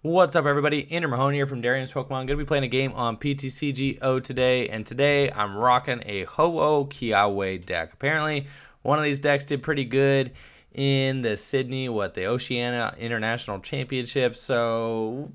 What's up, everybody? Andrew Mahone here from Darian's Pokemon. Going to be playing a game on PTCGO today, and today I'm rocking a Ho-Oh Kiawe deck. Apparently, one of these decks did pretty good in the the Oceania International Championship, so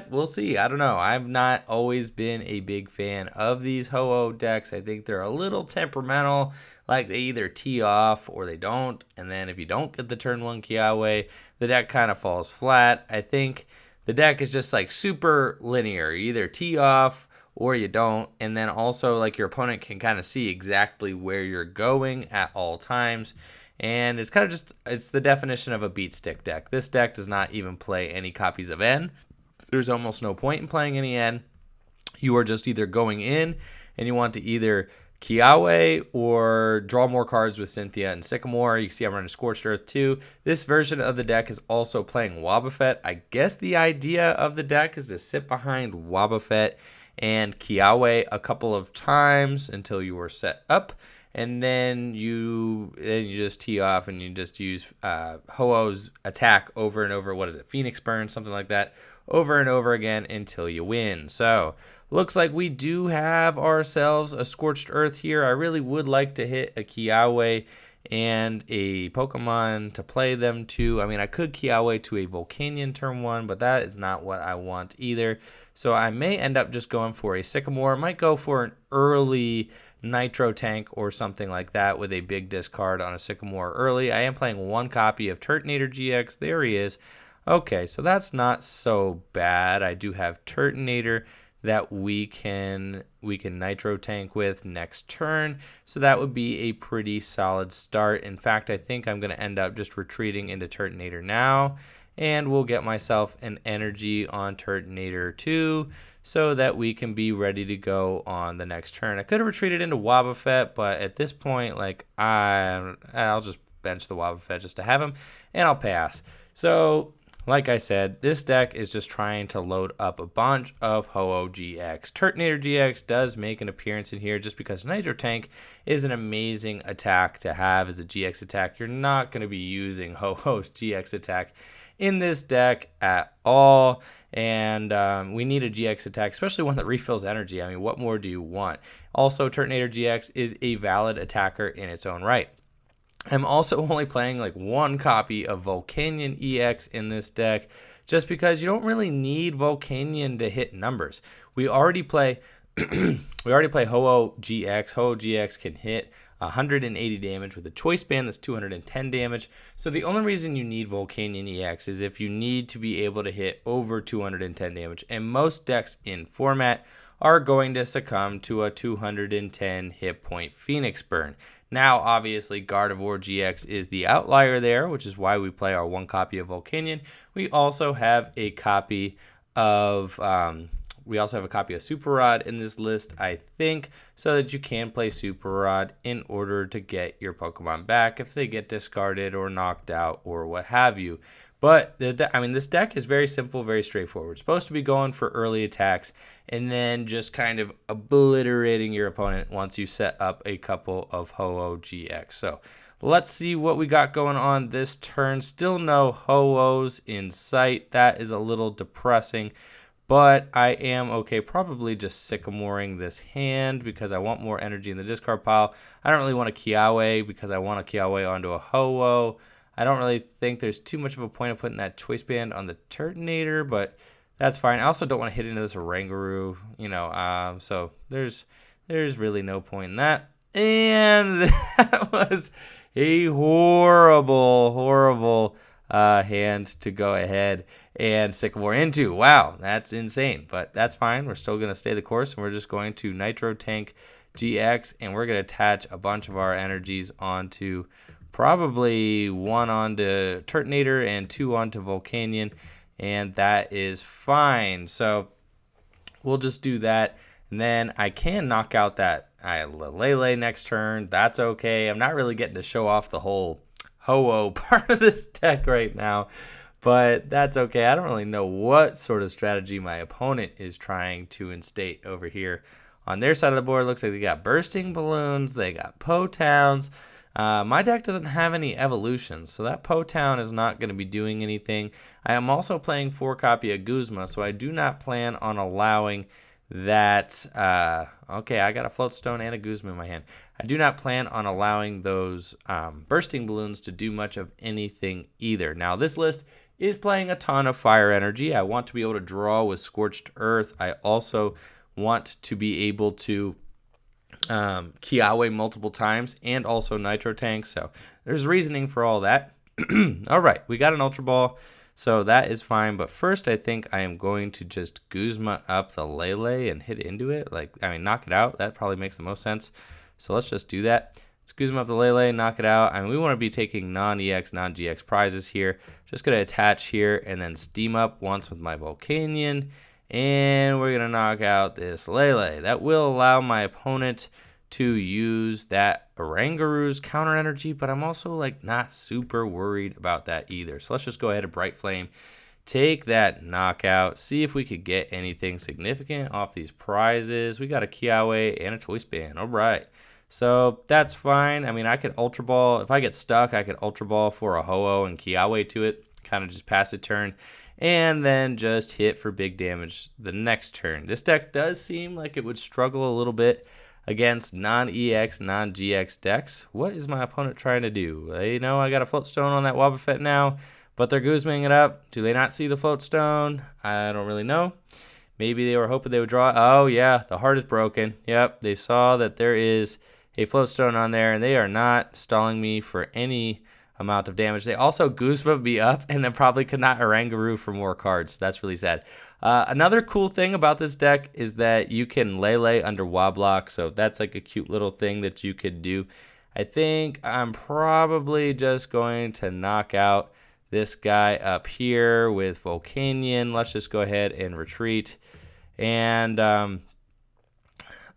we'll see. I don't know. I've not always been a big fan of these Ho-Oh decks. I think they're a little temperamental, like they either tee off or they don't, and then if you don't get the turn 1 Kiawe, the deck kind of falls flat. I think the deck is just like super linear. You either tee off or you don't. And then also like your opponent can kind of see exactly where you're going at all times. And it's kind of it's the definition of a beat stick deck. This deck does not even play any copies of N. There's almost no point in playing any N. You are just either going in and you want to either Kiawe or draw more cards with Cynthia and Sycamore. You can see I'm running Scorched Earth too. This version of the deck is also playing Wobbuffet. I guess the idea of the deck is to sit behind Wobbuffet and Kiawe a couple of times until you are set up. And then you just tee off and you just use Ho-Oh's attack over and over. What is it? Phoenix Burn, something like that. Over and over again until you win. So looks like we do have ourselves a Scorched Earth here. I really would like to hit a Kiawe and a Pokemon to play them to. I mean, I could Kiawe to a Volcanion turn 1, but that is not what I want either. So I may end up just going for a Sycamore. Might go for an early Nitro Tank or something like that with a big discard on a Sycamore early. I am playing one copy of Turtonator GX. There he is. Okay, so that's not so bad. I do have Turtonator that we can Nitro Tank with next turn, so that would be a pretty solid start. In fact, I think I'm going to end up just retreating into Turtonator now, and we'll get myself an energy on Turtonator 2 so that we can be ready to go on the next turn. I could have retreated into Wobbuffet, but at this point, like I'll just bench the Wobbuffet just to have him, and I'll pass. So like I said, this deck is just trying to load up a bunch of Ho-Oh GX. Turtonator GX does make an appearance in here just because Nitro Tank is an amazing attack to have as a GX attack. You're not going to be using Ho-Oh's GX attack in this deck at all. And we need a GX attack, especially one that refills energy. I mean, what more do you want? Also, Turtonator GX is a valid attacker in its own right. I'm also only playing like one copy of Volcanion EX in this deck just because you don't really need Volcanion to hit numbers. We already play Ho-Oh GX. Ho-Oh GX can hit 180 damage with a choice band that's 210 damage. So the only reason you need Volcanion EX is if you need to be able to hit over 210 damage. And most decks in format are going to succumb to a 210 hit point Phoenix Burn. Now, obviously, Gardevoir GX is the outlier there, which is why we play our one copy of Volcanion. We also have a copy of Super Rod in this list, I think, so that you can play Super Rod in order to get your Pokemon back if they get discarded or knocked out or what have you. But this deck is very simple, very straightforward. It's supposed to be going for early attacks and then just kind of obliterating your opponent once you set up a couple of Ho-Oh GX. So let's see what we got going on this turn. Still no Ho-Ohs in sight. That is a little depressing, but I am okay probably just Sycamoring this hand because I want more energy in the discard pile. I don't really want a Kiawe because I want a Kiawe onto a Ho-Oh. I don't really think there's too much of a point of putting that choice band on the Turtonator, but that's fine. I also don't want to hit into this Oranguru, so there's really no point in that. And that was a horrible hand to go ahead and Sycamore into. Wow, that's insane, but that's fine. We're still going to stay the course, and we're just going to Nitro Tank GX, and we're going to attach a bunch of our energies onto probably one onto Turtonator and two onto Volcanion, and that is fine. So we'll just do that, and then I can knock out that Lele next turn. That's okay. I'm not really getting to show off the whole Ho-Oh part of this deck right now, but that's okay. I don't really know what sort of strategy my opponent is trying to instate over here. On their side of the board, it looks like they got Bursting Balloons, they got Po Towns, My deck doesn't have any evolutions, so that Po-Town is not going to be doing anything. I am also playing 4-copy of Guzma, so I do not plan on allowing that. Okay, I got a Floatstone and a Guzma in my hand. I do not plan on allowing those bursting balloons to do much of anything either. Now, this list is playing a ton of fire energy. I want to be able to draw with Scorched Earth. I also want to be able to Kiawe multiple times and also Nitro Tank. So there's reasoning for all that. All right, we got an Ultra Ball, so that is fine. But first, I think I am going to just Guzma up the Lele and hit into it. Knock it out. That probably makes the most sense. So let's just do that. Let's Guzma up the Lele, knock it out. We want to be taking non-EX, non-GX prizes here. Just going to attach here and then steam up once with my Volcanion. And we're going to knock out this Lele. That will allow my opponent to use that Orangaru's counter energy, but I'm also not super worried about that either. So let's just go ahead and Bright Flame, take that knockout, see if we could get anything significant off these prizes. We got a Kiawe and a Choice Band. All right. So that's fine. I could Ultra Ball. If I get stuck, I could Ultra Ball for a Ho-Oh and Kiawe to it. Kind of just pass a turn. And then just hit for big damage the next turn. This deck does seem like it would struggle a little bit against non-EX, non-GX decks. What is my opponent trying to do? They know I got a Floatstone on that Wobbuffet now, but they're Guzmaing it up. Do they not see the Floatstone? I don't really know. Maybe they were hoping they would draw. Oh, yeah, the heart is broken. Yep, they saw that there is a Floatstone on there, and they are not stalling me for any amount of damage. They also Guzma me up and then probably could not Orangaroo for more cards. That's really sad. Another cool thing about this deck is that you can Lele under Woblock, so that's a cute little thing that you could do. I think I'm probably just going to knock out this guy up here with Volcanion. Let's just go ahead and retreat. And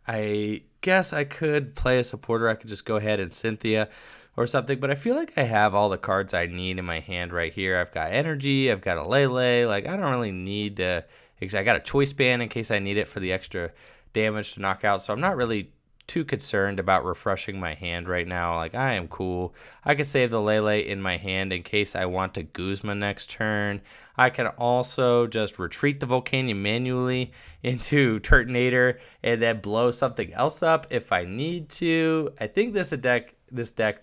I guess I could play a supporter. I could just go ahead and Cynthia or something, but I feel like I have all the cards I need in my hand right here. I've got energy, I've got a Lele, I don't really need to, I got a Choice Band in case I need it for the extra damage to knock out, so I'm not really too concerned about refreshing my hand right now. I am cool. I could save the Lele in my hand in case I want to Guzma next turn. I can also just retreat the Volcanion manually into Turtonator and then blow something else up if I need to. I think this deck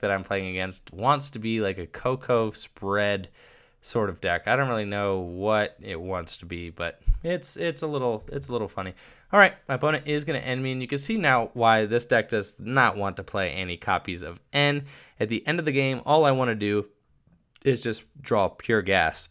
that I'm playing against wants to be like a Koko spread sort of deck. I don't really know what it wants to be, but it's a little funny. All right, my opponent is going to end me, and you can see now why this deck does not want to play any copies of N. At the end of the game, all I want to do is just draw pure gas.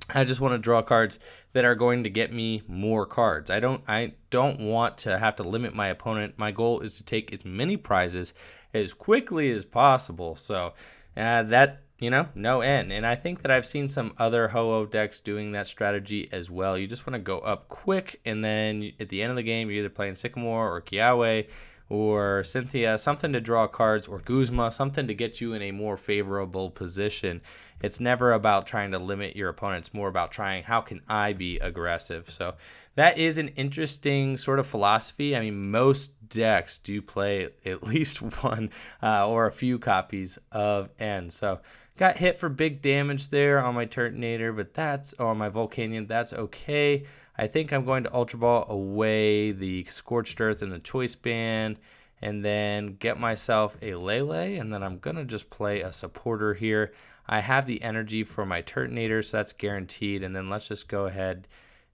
I just want to draw cards that are going to get me more cards. I don't want to have to limit my opponent. My goal is to take as many prizes as quickly as possible. So no end. And I think that I've seen some other Ho-Oh decks doing that strategy as well. You just want to go up quick, and then at the end of the game, you're either playing Sycamore or Kiawe or Cynthia, something to draw cards, or Guzma, something to get you in a more favorable position. It's never about trying to limit your opponent. It's more about trying, how can I be aggressive? So that is an interesting sort of philosophy. Most decks do play at least one or a few copies of N. So got hit for big damage there on my Turtonator, but on my Volcanion, that's okay. I think I'm going to Ultra Ball away the Scorched Earth and the Choice Band, and then get myself a Lele, and then I'm going to just play a supporter here. I have the energy for my Turtonator, so that's guaranteed, and then let's just go ahead.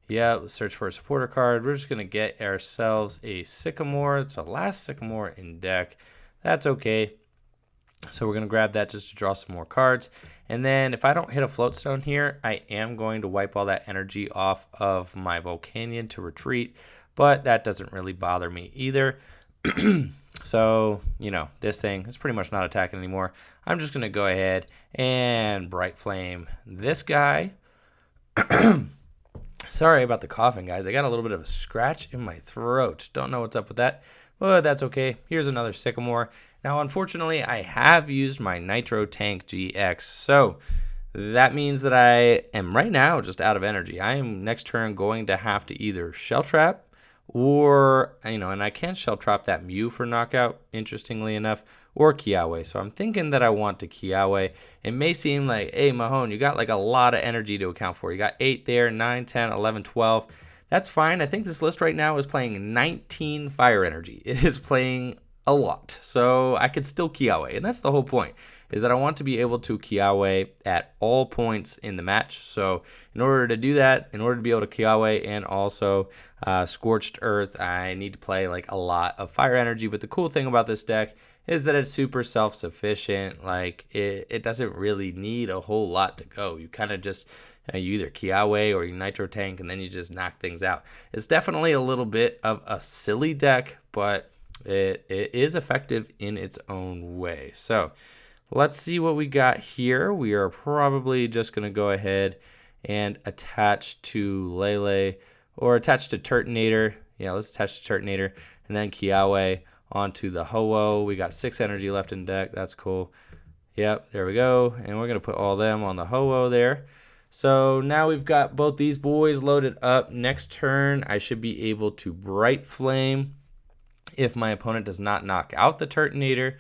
Let's search for a supporter card. We're just going to get ourselves a Sycamore. It's the last Sycamore in deck. That's okay. So we're going to grab that just to draw some more cards. And then if I don't hit a Floatstone here, I am going to wipe all that energy off of my Volcanion to retreat. But that doesn't really bother me either. So, this thing is pretty much not attacking anymore. I'm just going to go ahead and Bright Flame this guy. Sorry about the coughing, guys. I got a little bit of a scratch in my throat. Don't know what's up with that, but that's okay. Here's another Sycamore. Now, unfortunately, I have used my Nitro Tank GX, so that means that I am right now just out of energy. I am next turn going to have to either Shell Trap or, and I can shell trap that Mew for knockout, interestingly enough, or Kiawe. So I'm thinking that I want to Kiawe. It may seem like, hey, Mahone, you got like a lot of energy to account for. You got 8 there, 9, 10, 11, 12. That's fine. I think this list right now is playing 19 fire energy. It is playing a lot. So I could still Kiawe, and that's the whole point, is that I want to be able to Kiawe at all points in the match. So in order to do that, in order to be able to Kiawe and also Scorched Earth, I need to play like a lot of fire energy. But the cool thing about this deck is that it's super self-sufficient. Like it doesn't really need a whole lot to go. You kind of just you either Kiawe or you Nitro Tank, and then you just knock things out. It's definitely a little bit of a silly deck, but it is effective in its own way. So let's see what we got here. We are probably just going to go ahead and attach to Lele or attach to Turtonator. Yeah, let's attach to Turtonator and then Kiawe onto the Ho-Oh. We got 6 energy left in deck. That's cool. Yep, there we go. And we're going to put all them on the Ho-Oh there. So now we've got both these boys loaded up. Next turn, I should be able to Bright Flame if my opponent does not knock out the Turtonator.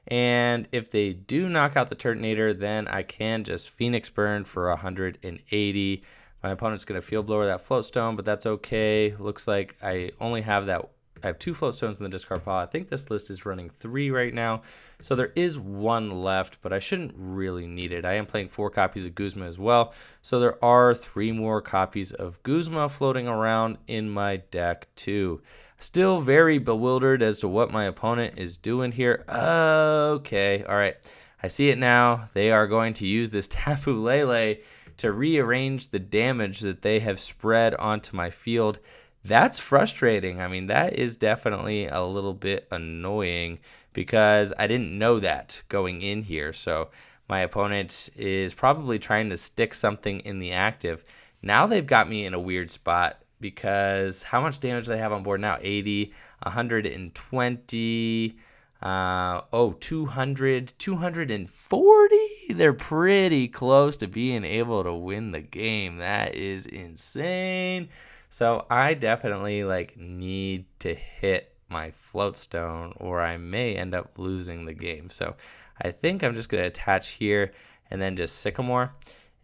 And if they do knock out the Turtonator, then I can just Phoenix Burn for 180. My opponent's going to Field Blower that Float Stone, but that's okay. Looks like I only have that. I have 2 Float Stones in the discard pile. I think this list is running 3 right now. So there is 1 left, but I shouldn't really need it. I am playing 4 copies of Guzma as well. So there are 3 more copies of Guzma floating around in my deck too. Still very bewildered as to what my opponent is doing here. Okay, all right. I see it now. They are going to use this Tapu Lele to rearrange the damage that they have spread onto my field. That's frustrating. I mean, that is definitely a little bit annoying because I didn't know that going in here. So my opponent is probably trying to stick something in the active. Now they've got me in a weird spot because how much damage do they have on board now? 80, 120, 200, 240. They're pretty close to being able to win the game. That is insane. So I definitely need to hit my Float Stone or I may end up losing the game. So I think I'm just going to attach here and then just Sycamore.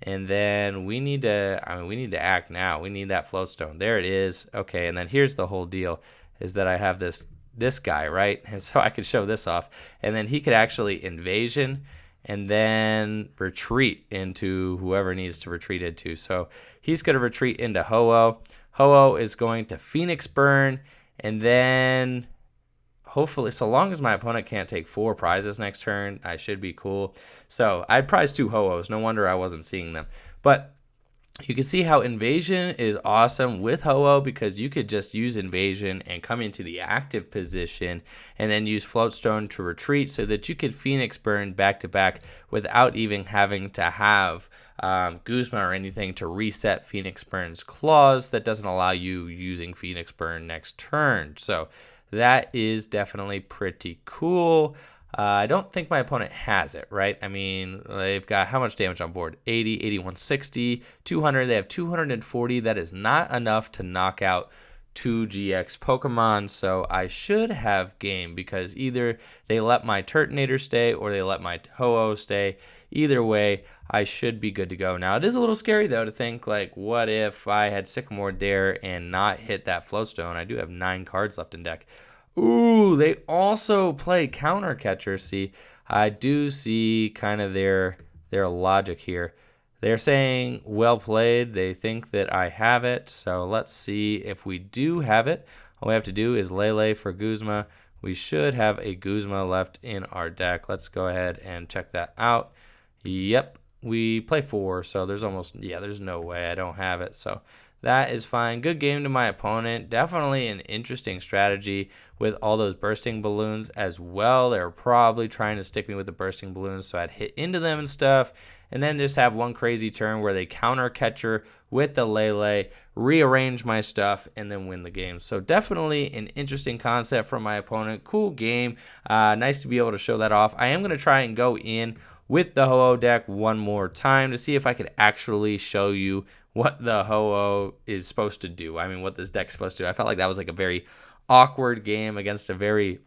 And then we need to act now. We need that Float Stone. There it is. Okay, and then here's the whole deal is that I have this guy, right? And so I could show this off. And then he could actually Invasion and then retreat into whoever needs to retreat into. So he's going to retreat into Ho-Oh. Ho-Oh is going to Phoenix Burn, and then hopefully, so long as my opponent can't take 4 prizes next turn, I should be cool. So I prized 2 Ho-Ohs. No wonder I wasn't seeing them. But you can see how Invasion is awesome with Ho-Oh because you could just use Invasion and come into the active position and then use Floatstone to retreat so that you could Phoenix Burn back to back without even having to have Guzma or anything to reset Phoenix Burn's clause that doesn't allow you using Phoenix Burn next turn. So that is definitely pretty cool. I don't think my opponent has it, right? I mean, they've got how much damage on board? 80, 81, 60, 200. They have 240. That is not enough to knock out 2 GX Pokemon, so I should have game because either they let my Turtonator stay or they let my Ho-Oh stay. Either way, I should be good to go. Now, it is a little scary, though, to think, what if I had Sycamore there and not hit that Floatstone? I do have 9 cards left in deck. Ooh, they also play Counter Catcher. See, I do see kind of their logic here. They're saying, well played. They think that I have it. So let's see if we do have it. All we have to do is Lele for Guzma. We should have a Guzma left in our deck. Let's go ahead and check that out. Yep, we play 4. So there's no way I don't have it. So that is fine. Good game to my opponent. Definitely an interesting strategy with all those bursting balloons as well. They're probably trying to stick me with the bursting balloons so I'd hit into them and stuff. And then just have one crazy turn where they counter catcher with the Lele, rearrange my stuff, and then win the game. So definitely an interesting concept from my opponent. Cool game. Nice to be able to show that off. I am going to try and go in with the Ho-Oh deck one more time to see if I could actually show you what the Ho-Oh is supposed to do. I mean, what this deck's supposed to do. I felt like that was like a very awkward game against a very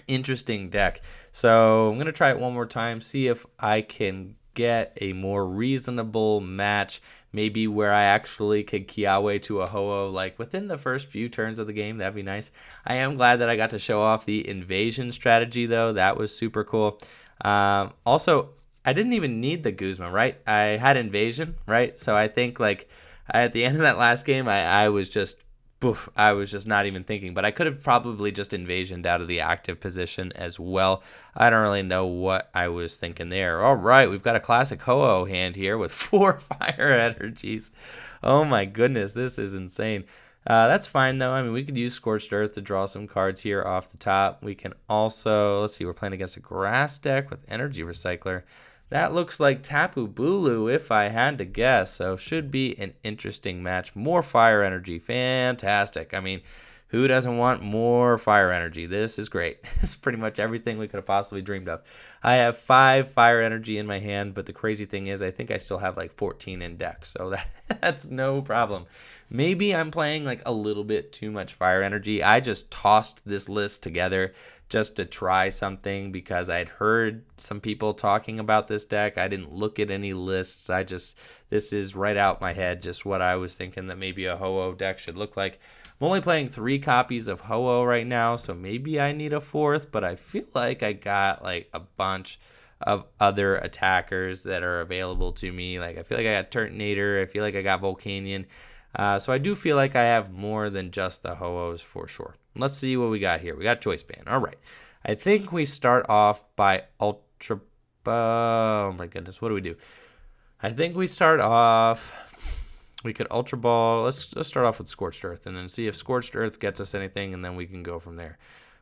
interesting deck. So I'm going to try it one more time, see if I can get a more reasonable match, maybe where I actually could Kiawe to a Ho-Oh like within the first few turns of the game. That'd be nice. I am glad that I got to show off the invasion strategy, though. That was super cool. Also, I didn't even need the Guzma, right? I had invasion, right? So I think like at the end of that last game, I was just boof, I was just not even thinking, but I could have probably just invasioned out of the active position as well. I don't really know what I was thinking there. All right, we've got a classic Ho-Oh hand here with 4 fire energies. Oh my goodness, this is insane. That's fine though. I mean, we could use Scorched Earth to draw some cards here off the top. We can also, let's see, we're playing against a grass deck with Energy Recycler. That looks like Tapu Bulu, if I had to guess. So should be an interesting match. More fire energy. Fantastic. I mean, who doesn't want more fire energy? This is great. This is pretty much everything we could have possibly dreamed of. I have 5 fire energy in my hand, but the crazy thing is I think I still have like 14 in deck. So that's no problem. Maybe I'm playing like a little bit too much fire energy. I just tossed this list together just to try something because I'd heard some people talking about this deck. I didn't look at any lists. This is right out my head, just what I was thinking that maybe a Ho-Oh deck should look like. I'm only playing 3 copies of Ho-Oh right now, so maybe I need a 4th, but I feel like I got like a bunch of other attackers that are available to me. Like I feel like I got Turtonator, I feel like I got Volcanion. So I do feel like I have more than just the Ho-Ohs for sure. Let's see what we got here. We got Choice Band. All right. I think we start off by Ultra... Oh my goodness. What do we do? I think we start off... We could Ultra Ball. Let's start off with Scorched Earth and then see if Scorched Earth gets us anything, and then we can go from there.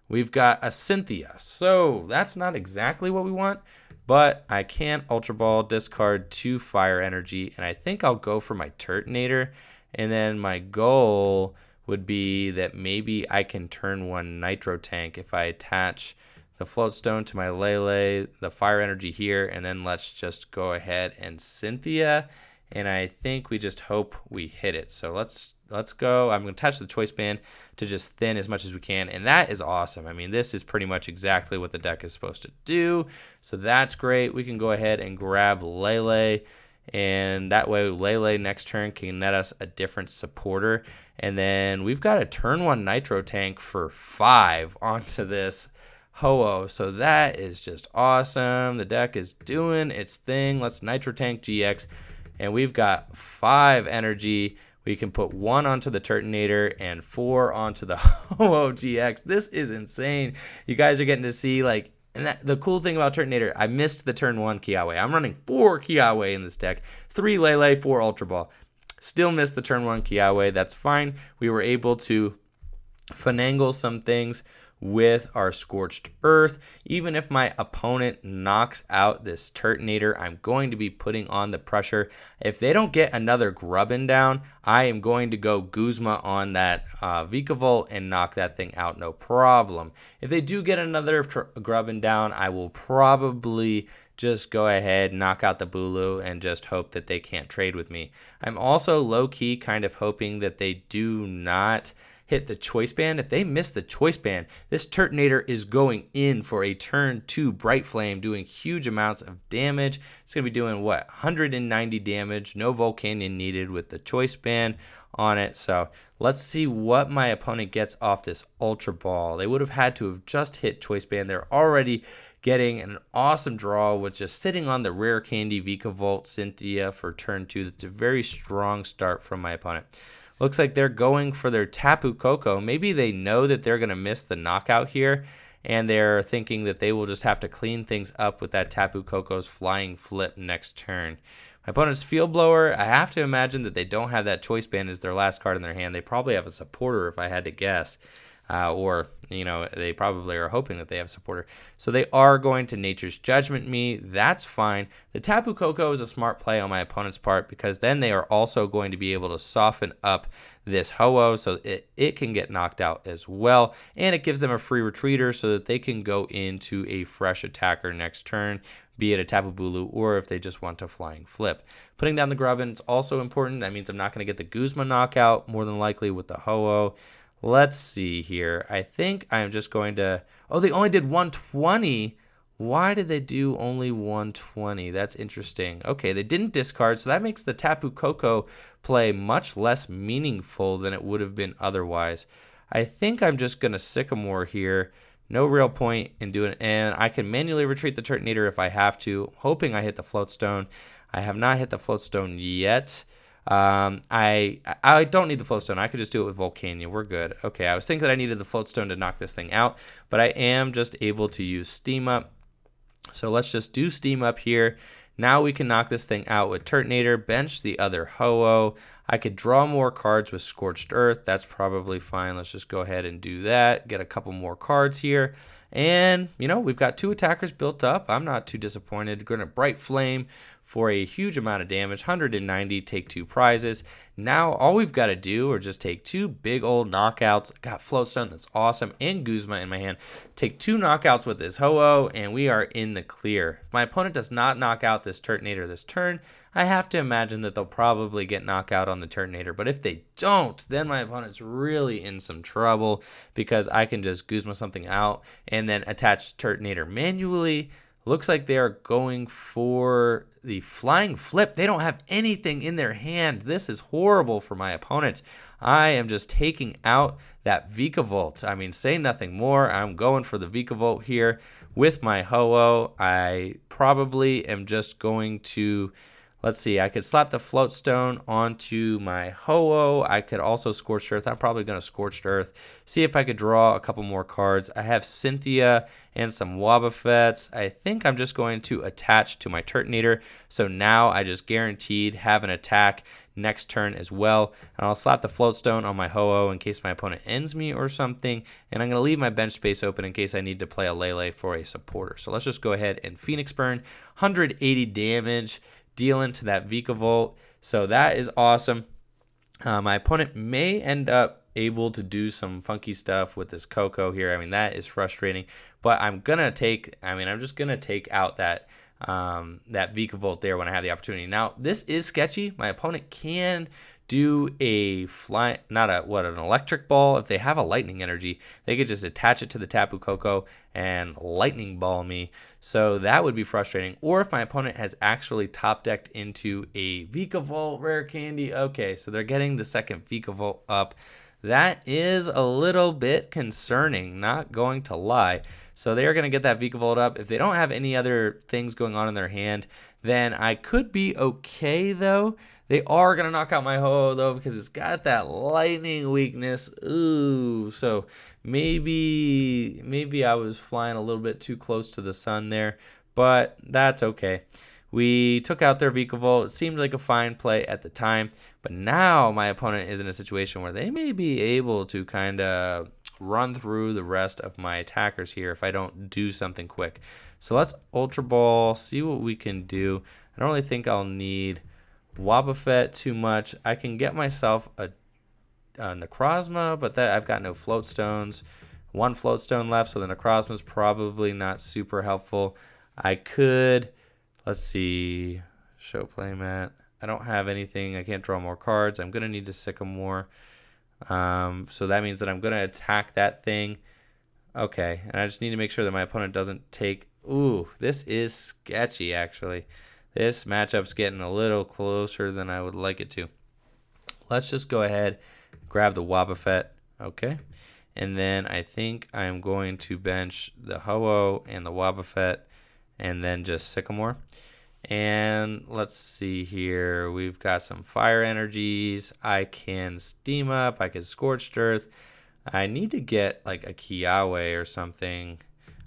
We've got a Cynthia. So that's not exactly what we want, but I can Ultra Ball, discard 2 fire energy, and I think I'll go for my Turtonator. And then my goal would be that maybe I can turn 1 Nitro Tank if I attach the Float Stone to my Lele, the fire energy here, and then let's just go ahead and Cynthia. And I think we just hope we hit it. So let's go. I'm going to attach the Choice Band to just thin as much as we can, and that is awesome. I mean, this is pretty much exactly what the deck is supposed to do. So that's great. We can go ahead and grab Lele. And that way Lele next turn can net us a different supporter. And then we've got a turn 1 Nitro Tank for 5 onto this Ho-Oh. So that is just awesome. The deck is doing its thing. Let's Nitro Tank GX. And we've got 5 energy. We can put 1 onto the Turtonator and 4 onto the Ho-Oh GX. This is insane. You guys are getting to see like... And the cool thing about Turtonator, I missed the turn 1 Kiawe. I'm running 4 Kiawe in this deck. 3 Lele, 4 Ultra Ball. Still missed the turn 1 Kiawe. That's fine. We were able to finagle some things with our Scorched Earth. Even if my opponent knocks out this Turtonator, I'm going to be putting on the pressure. If they don't get another Grubbin down, I am going to go Guzma on that Vikavolt and knock that thing out, no problem. If they do get another Grubbin down, I will probably just go ahead, knock out the Bulu, and just hope that they can't trade with me. I'm also low-key kind of hoping that they do not hit the Choice Band. If they miss the Choice Band, this Turtonator is going in for a turn 2 Bright Flame, doing huge amounts of damage. It's going to be doing, what, 190 damage. No Volcanion needed with the Choice Band on it. So let's see what my opponent gets off this Ultra Ball. They would have had to have just hit Choice Band. They're already getting an awesome draw with just sitting on the Rare Candy Vikavolt Cynthia for turn 2. That's a very strong start from my opponent. Looks like they're going for their Tapu Koko. Maybe they know that they're going to miss the knockout here, and they're thinking that they will just have to clean things up with that Tapu Koko's Flying Flip next turn. My opponent's Field Blower, I have to imagine that they don't have that Choice Band as their last card in their hand. They probably have a supporter, if I had to guess. Or, you know, they probably are hoping that they have a supporter. So they are going to Nature's Judgment me. That's fine. The Tapu Koko is a smart play on my opponent's part because then they are also going to be able to soften up this Ho-Oh so it can get knocked out as well. And it gives them a free retreater so that they can go into a fresh attacker next turn. be it a Tapu Bulu or if they just want to flying flip. Putting down the Grubbin is also important. That means I'm not going to get the Guzma knockout more than likely with the Ho-Oh. Let's see here. I think I'm just going to... Oh, they only did 120. Why did they do only 120? That's interesting. Okay, they didn't discard, so that makes the Tapu Koko play much less meaningful than it would have been otherwise. I think I'm just going to Sycamore here. No real point in doing it. And I can manually retreat the Turtonator if I have to, hoping I hit the Floatstone. I have not hit the Floatstone yet. I don't need the Floatstone. I could just do it with Volcania. We're good. Okay, I was thinking that I needed the Floatstone to knock this thing out, but I am just able to use Steam Up. So let's just do Steam Up here. Now we can knock this thing out with Turtonator, bench the other Ho-Oh. I could draw more cards with Scorched Earth. That's probably fine. Let's just go ahead and do that. Get a couple more cards here. And, you know, we've got 2 attackers built up. I'm not too disappointed. Going to Bright Flame for a huge amount of damage. 190, take 2 prizes. Now all we've got to do are just take 2 big old knockouts. Got Floatstone, that's awesome, and Guzma in my hand. Take 2 knockouts with this Ho-Oh, and we are in the clear. If my opponent does not knock out this Turtonator this turn, I have to imagine that they'll probably get knocked out on the Turtonator. But if they don't, then my opponent's really in some trouble because I can just Guzma something out and then attach Turtonator manually. Looks like they are going for the flying flip. They don't have anything in their hand. This is horrible for my opponent. I am just taking out that Vikavolt. I mean, say nothing more. I'm going for the Vikavolt here with my Ho-Oh. I probably am just going to... Let's see, I could slap the Floatstone onto my Ho-Oh. I could also Scorched Earth. I'm probably going to Scorched Earth. See if I could draw a couple more cards. I have Cynthia and some Wobbuffets. I think I'm just going to attach to my Turtonator. So now I just guaranteed have an attack next turn as well. And I'll slap the Floatstone on my Ho-Oh in case my opponent ends me or something. And I'm going to leave my bench space open in case I need to play a Lele for a supporter. So let's just go ahead and Phoenix Burn. 180 damage. Dealing to that Vikavolt. So that is awesome. My opponent may end up able to do some funky stuff with this Koko here. I mean, that is frustrating. But I'm just gonna take out that that Vikavolt there when I have the opportunity. Now, this is sketchy. My opponent can do a an electric ball. If they have a lightning energy, they could just attach it to the Tapu Koko and lightning ball me. So that would be frustrating. Or if my opponent has actually top decked into a Vikavolt rare candy. Okay, so they're getting the second Vikavolt up. That is a little bit concerning, not going to lie. So they are going to get that Vikavolt up. If they don't have any other things going on in their hand, then I could be okay though. They are going to knock out my Ho-Oh, though, because it's got that lightning weakness. Ooh, so maybe I was flying a little bit too close to the sun there, but that's okay. We took out their Vikavolt. It seemed like a fine play at the time, but now my opponent is in a situation where they may be able to kind of run through the rest of my attackers here if I don't do something quick. So let's Ultra Ball, see what we can do. I don't really think I'll need Wobbuffet too much. I can get myself a Necrozma, but that I've got no Floatstones. 1 Floatstone left, so the Necrozma is probably not super helpful. I could, let's see, show playmat. I don't have anything. I can't draw more cards. I'm going to need to Sycamore. So that means that I'm going to attack that thing. Okay, and I just need to make sure that my opponent doesn't take... Ooh, this is sketchy, actually. This matchup's getting a little closer than I would like it to. Let's just go ahead, grab the Wobbuffet. Okay. And then I think I'm going to bench the Ho-Oh and the Wobbuffet and then just Sycamore. And let's see here. We've got some fire energies. I can Steam Up. I can Scorched Earth. I need to get like a Kiawe or something.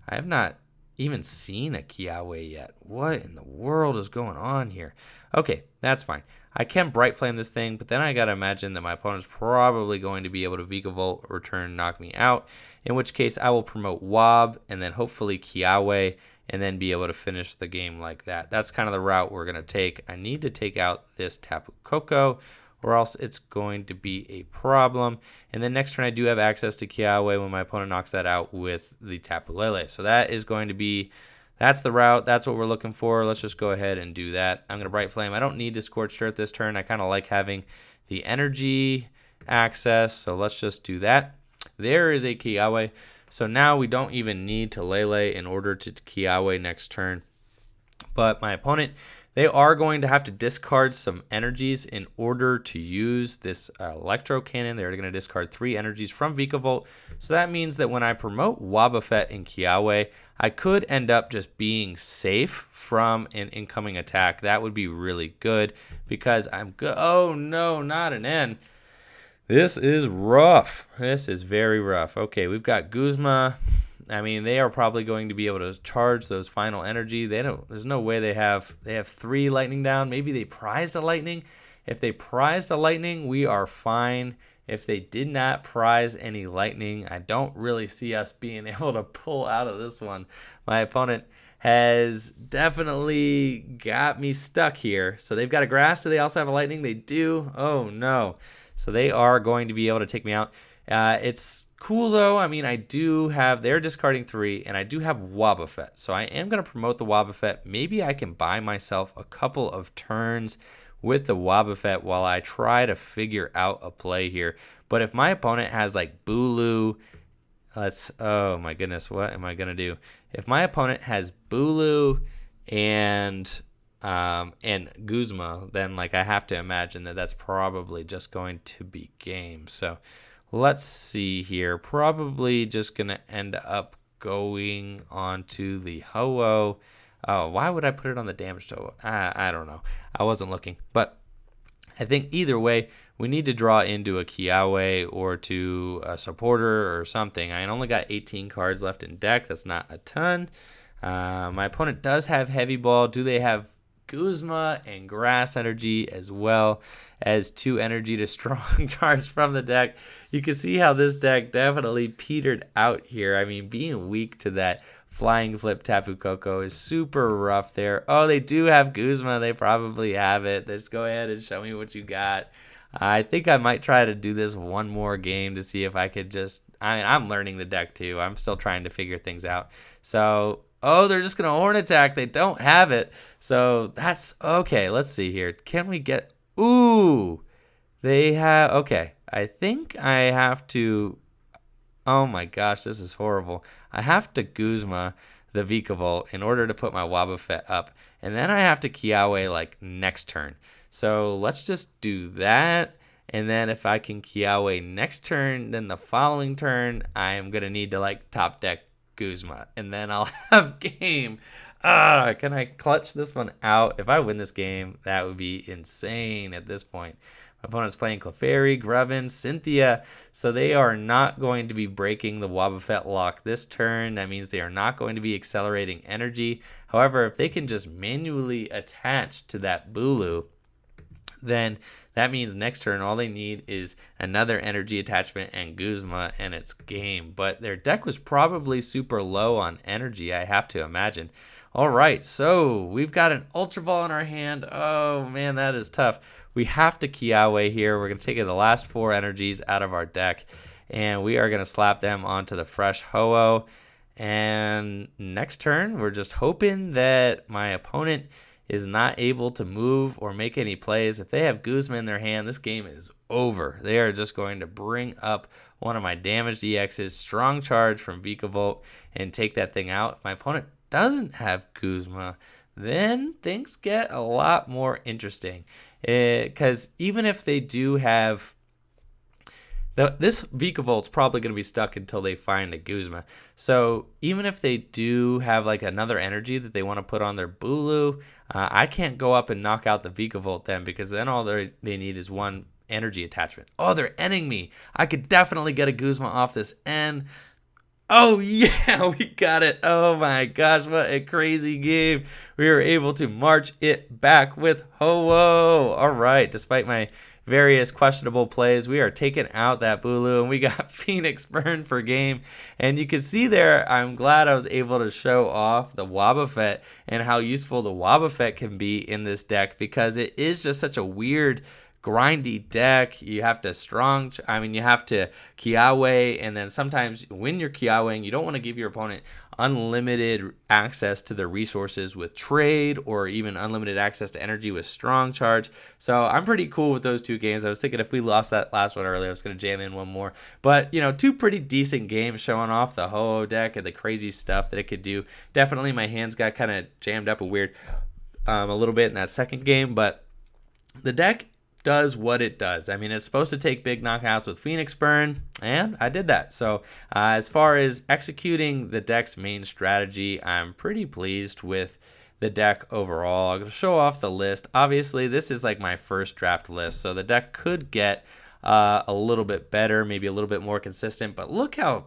I have not even seen a Kiawe yet. What in the world is going on here? Okay, that's fine. I can Bright Flame this thing, but then I gotta imagine that my opponent's probably going to be able to Vikavolt return knock me out, in which case I will promote Wob and then hopefully Kiawe and then be able to finish the game like that. That's kind of the route we're gonna take. I need to take out this Tapu Koko or else it's going to be a problem. And then next turn I do have access to Kiawe when my opponent knocks that out with the Tapu Lele. So that is going to be that's the route. That's what we're looking for. Let's just go ahead and do that. I'm going to Bright Flame. I don't need to Scorched Earth this turn. I kind of like having the energy access, so let's just do that. There is a Kiawe. So now we don't even need to Lele in order to Kiawe next turn. But my opponent, they are going to have to discard some energies in order to use this Electro Cannon. They're going to discard 3 energies from Vikavolt. So that means that when I promote Wobbuffet and Kiawe, I could end up just being safe from an incoming attack. That would be really good because I'm good. Oh no, not an N. This is rough. This is very rough. Okay, we've got Guzma. I mean, they are probably going to be able to charge those final energy. There's no way they have 3 lightning down. Maybe they prized a lightning. If they prized a lightning, we are fine. If they did not prize any lightning, I don't really see us being able to pull out of this one. My opponent has definitely got me stuck here. So they've got a grass. Do they also have a lightning? They do. Oh no. So they are going to be able to take me out. It's cool though. I mean, they're discarding 3 and I do have Wobbuffet. So I am going to promote the Wobbuffet. Maybe I can buy myself a couple of turns with the Wobbuffet while I try to figure out a play here. But if my opponent has like Bulu, oh my goodness, what am I going to do? If my opponent has Bulu and Guzma, then like I have to imagine that that's probably just going to be game. So let's see here. Probably just going to end up going onto the Ho-Oh. Oh, why would I put it on the damaged Ho-Oh? I don't know. I wasn't looking. But I think either way, we need to draw into a Kiawe or to a supporter or something. I only got 18 cards left in deck. That's not a ton. My opponent does have Heavy Ball. Do they have Guzma and Grass Energy as well as 2 energy to strong charge from the deck? You can see how this deck definitely petered out here. I mean, being weak to that Flying Flip Tapu Koko is super rough there. Oh, they do have Guzma. They probably have it. Just go ahead and show me what you got. I think I might try to do this one more game to see if I could just... I mean, I'm learning the deck too. I'm still trying to figure things out. So... oh, they're just going to Horn Attack. They don't have it. So that's okay. Let's see here. Can we get... ooh. They have... okay. I think I have to... oh my gosh, this is horrible. I have to Guzma the Vikavolt in order to put my Wobbuffet up. And then I have to Kiawe like next turn. So let's just do that. And then if I can Kiawe next turn, then the following turn, I am going to need to like top deck Guzma, and then I'll have game. Can I clutch this one out? If I win this game, that would be insane at this point. My opponent's playing Clefairy, Grubbin, Cynthia, so they are not going to be breaking the Wobbuffet lock this turn. That means they are not going to be accelerating energy. However, if they can just manually attach to that Bulu, then that means next turn all they need is another energy attachment and Guzma, and it's game. But their deck was probably super low on energy, I have to imagine. All right, so we've got an Ultra Ball in our hand. Oh, man, that is tough. We have to Kiawe here. We're going to take the last 4 energies out of our deck, and we are going to slap them onto the fresh Ho-Oh. And next turn, we're just hoping that my opponent is not able to move or make any plays. If they have Guzma in their hand, this game is over. They are just going to bring up one of my damaged EXs, Strong Charge from Vikavolt, and take that thing out. If my opponent doesn't have Guzma, then things get a lot more interesting. Because even if they do have... this Vikavolt's probably going to be stuck until they find a Guzma. So even if they do have like another energy that they want to put on their Bulu, I can't go up and knock out the Vikavolt then, because then all they need is 1 energy attachment. Oh, they're ending me. I could definitely get a Guzma off this end. Oh yeah, we got it. Oh my gosh, what a crazy game. We were able to march it back with Ho-Oh. All right, despite my various questionable plays, we are taking out that Bulu, and we got Phoenix Burn for game. And you can see there, I'm glad I was able to show off the Wobbuffet and how useful the Wobbuffet can be in this deck, because it is just such a weird grindy deck. You have to you have to Kiawe, and then sometimes when you're Kiawing, you don't want to give your opponent unlimited access to the resources with trade, or even unlimited access to energy with strong charge. So I'm pretty cool with those two games. I was thinking if we lost that last one earlier, I was going to jam in one more. But, you know, two pretty decent games showing off the Ho-Oh deck and the crazy stuff that it could do. Definitely my hands got kind of jammed up a little bit in that second game, but the deck does what it does. I mean, it's supposed to take big knockouts with Phoenix Burn, and I did that. So as far as executing the deck's main strategy, I'm pretty pleased with the deck overall. I'm going to show off the list. Obviously, this is like my first draft list, so the deck could get a little bit better, maybe a little bit more consistent, but look how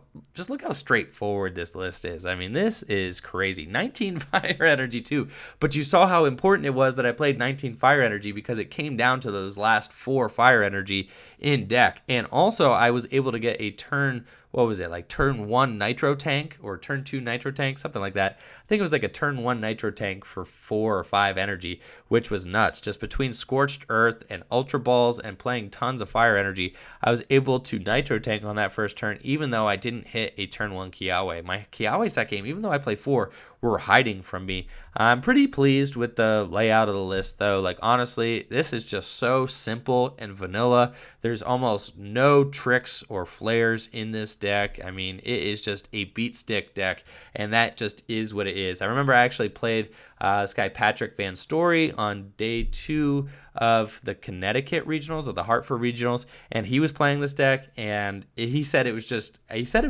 straightforward this list is. I mean, this is crazy. 19 fire energy too, but you saw how important it was that I played 19 fire energy, because it came down to those last 4 fire energy in deck. And also I was able to get a turn 1 nitro tank, or turn 2 nitro tank, something like that. I think it was like a turn 1 nitro tank for 4 or 5 energy, which was nuts. Just between Scorched Earth and Ultra Balls and playing tons of fire energy, I was able to nitro tank on that first turn, even though I didn't hit a turn 1 Kiawe. My Kiawes that game, even though I played 4, were hiding from me. I'm pretty pleased with the layout of the list, though. Like, honestly, this is just so simple and vanilla. There's almost no tricks or flares in this deck. I mean, it is just a beat stick deck, and that just is what it is. I remember I actually played this guy Patrick Van Story on day 2 of the Connecticut regionals, of the Hartford regionals, and he was playing this deck, and he said it was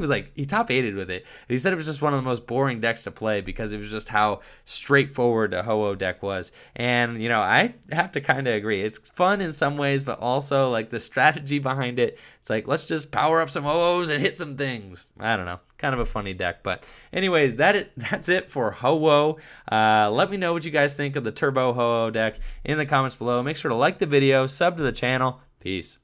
like he top 8'd with it, and he said it was just one of the most boring decks to play, because it was just how straightforward the Ho-Oh deck was. And, you know, I have to kind of agree. It's fun in some ways, but also like the strategy behind it, it's like, let's just power up some Ho-Ohs and hit some things. I don't know, kind of a funny deck. But anyways, that's it for Ho-Oh. Let me know what you guys think of the Turbo Ho-Oh deck in the comments below. Make sure to like the video, sub to the channel. Peace.